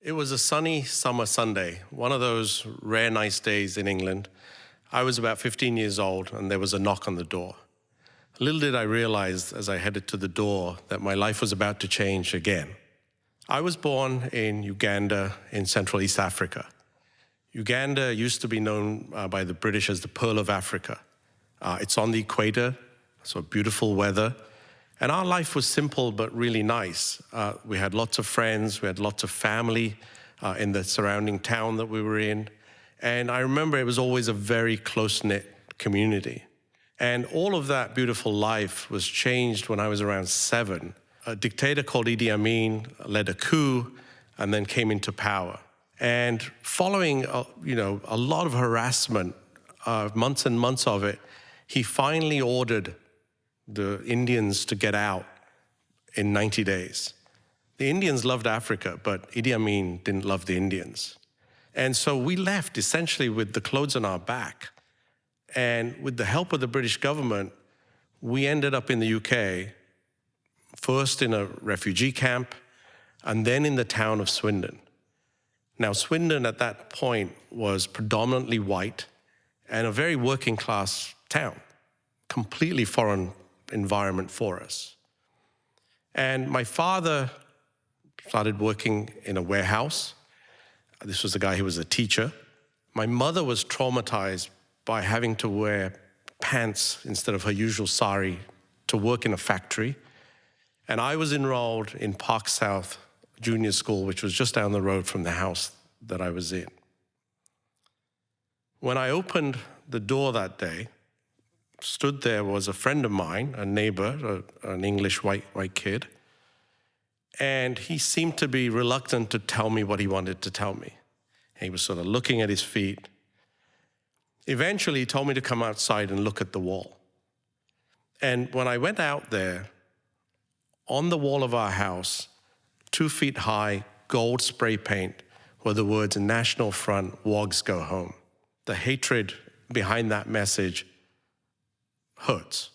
It was a sunny summer Sunday, one of those rare nice days in England. I was about 15 years old and there was a knock on the door. Little did I realize as I headed to the door that my life was about to change again. I was born in Uganda in Central East Africa. Uganda used to be known by the British as the Pearl of Africa. It's on the equator, so beautiful weather. And our life was simple but really nice. We had lots of friends, we had lots of family in the surrounding town that we were in. And I remember it was always a very close-knit community. And all of that beautiful life was changed when I was around 7. A dictator called Idi Amin led a coup and then came into power. And following a lot of harassment, months and months of it, he finally ordered the Indians to get out in 90 days. The Indians loved Africa, but Idi Amin didn't love the Indians. And so we left essentially with the clothes on our back. And with the help of the British government, we ended up in the UK, first in a refugee camp, and then in the town of Swindon. Now, Swindon at that point was predominantly white and a very working class town, completely foreign environment for us. And my father started working in a warehouse. This was a guy who was a teacher. My mother was traumatized by having to wear pants instead of her usual sari to work in a factory. And I was enrolled in Park South Junior School, which was just down the road from the house that I was in. When I opened the door that day, stood there was a friend of mine, a neighbor, an English white kid, and he seemed to be reluctant to tell me what he wanted to tell me. He was sort of looking at his feet. Eventually, he told me to come outside and look at the wall. And when I went out there, on the wall of our house, 2 feet high, gold spray paint, were the words, "National Front, Wogs Go Home." The hatred behind that message hurts,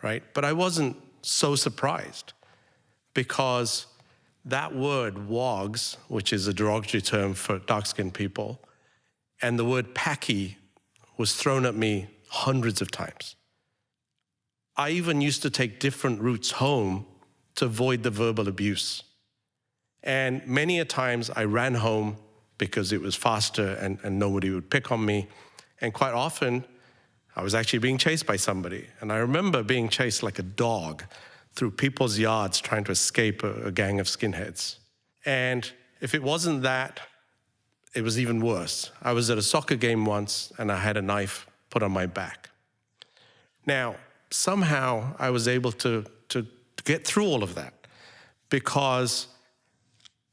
right? But I wasn't so surprised because that word wogs, which is a derogatory term for dark-skinned people, and the word paki was thrown at me hundreds of times. I even used to take different routes home to avoid the verbal abuse. And many a times I ran home because it was faster and nobody would pick on me. And quite often, I was actually being chased by somebody. And I remember being chased like a dog through people's yards trying to escape a gang of skinheads. And if it wasn't that, it was even worse. I was at a soccer game once and I had a knife put on my back. Now, somehow I was able to get through all of that because,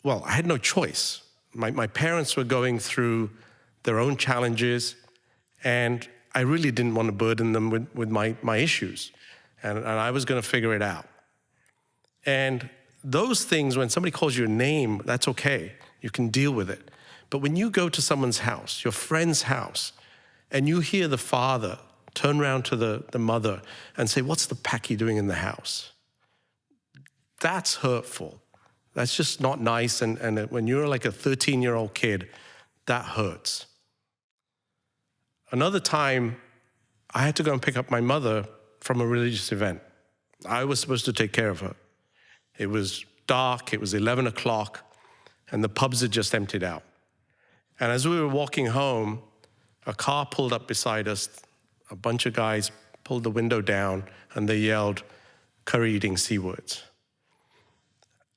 well, I had no choice. My parents were going through their own challenges and I really didn't want to burden them with my issues. And I was going to figure it out. And those things, when somebody calls you a name, that's okay. You can deal with it. But when you go to someone's house, your friend's house, and you hear the father turn around to the mother and say, "What's the paki doing in the house?" That's hurtful. That's just not nice. And when you're like a 13-year-old kid, that hurts. Another time, I had to go and pick up my mother from a religious event. I was supposed to take care of her. It was dark, it was 11 o'clock, and the pubs had just emptied out. And as we were walking home, a car pulled up beside us. A bunch of guys pulled the window down, and they yelled curry-eating C-words.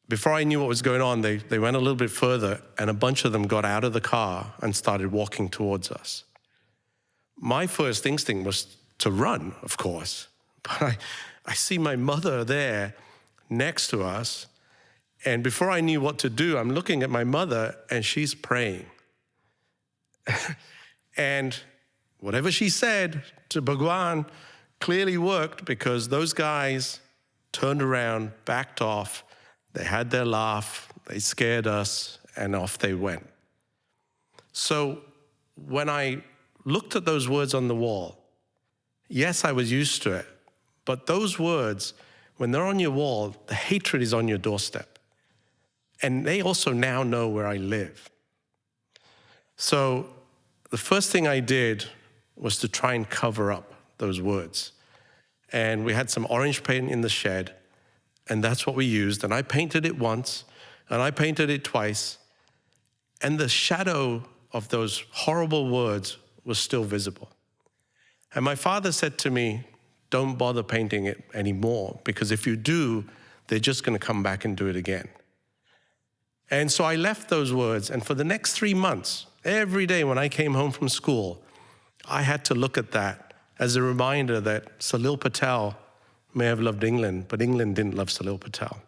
Before I knew what was going on, they went a little bit further, and a bunch of them got out of the car and started walking towards us. My first instinct was to run, of course, but I see my mother there next to us, and before I knew what to do, I'm looking at my mother, and she's praying. And whatever she said to Bhagwan clearly worked because those guys turned around, backed off, they had their laugh, they scared us, and off they went. So when I looked at those words on the wall, yes, I was used to it, but those words, when they're on your wall, the hatred is on your doorstep. And they also now know where I live. So the first thing I did was to try and cover up those words. And we had some orange paint in the shed, and that's what we used. And I painted it once, and I painted it twice, and the shadow of those horrible words was still visible. And my father said to me, don't bother painting it anymore, because if you do, they're just going to come back and do it again. And so I left those words, and for the next 3 months, every day when I came home from school, I had to look at that as a reminder that Salil Patel may have loved England, but England didn't love Salil Patel.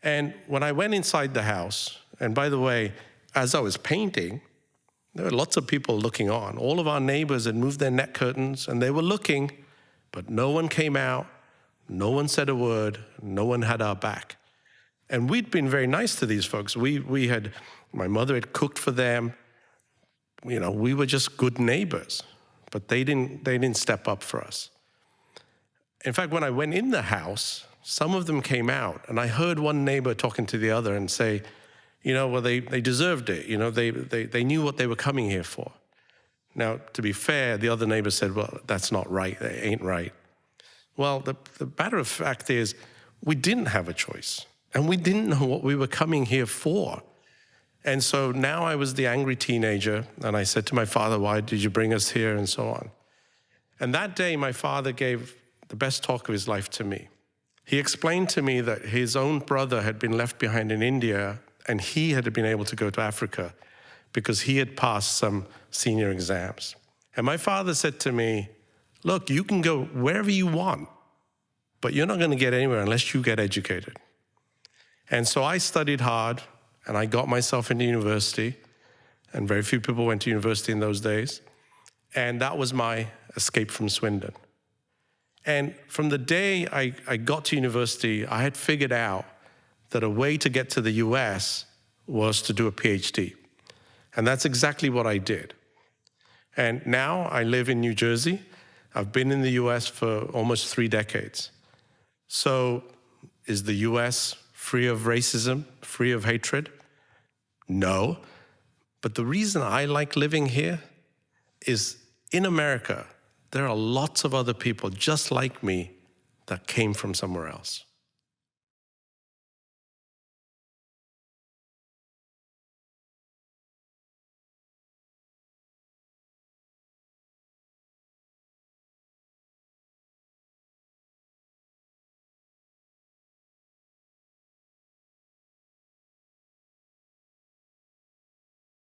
And when I went inside the house, and by the way, as I was painting, there were lots of people looking on. All of our neighbors had moved their net curtains, and they were looking, but no one came out, no one said a word, no one had our back. And we'd been very nice to these folks. My mother had cooked for them. You know, we were just good neighbors, but they didn't step up for us. In fact, when I went in the house, some of them came out, and I heard one neighbor talking to the other and say, you know, well, they deserved it. You know, they knew what they were coming here for. Now, to be fair, the other neighbor said, well, that's not right. That ain't right. Well, the matter of fact is, we didn't have a choice, and we didn't know what we were coming here for. And so now I was the angry teenager, and I said to my father, why did you bring us here, and so on. And that day, my father gave the best talk of his life to me. He explained to me that his own brother had been left behind in India, and he had been able to go to Africa because he had passed some senior exams. And my father said to me, look, you can go wherever you want, but you're not going to get anywhere unless you get educated. And so I studied hard, and I got myself into university, and very few people went to university in those days. And that was my escape from Swindon. And from the day I got to university, I had figured out that a way to get to the US was to do a PhD. And that's exactly what I did. And now I live in New Jersey. I've been in the US for almost 3 decades. So is the US free of racism, free of hatred? No. But the reason I like living here is in America, there are lots of other people just like me that came from somewhere else.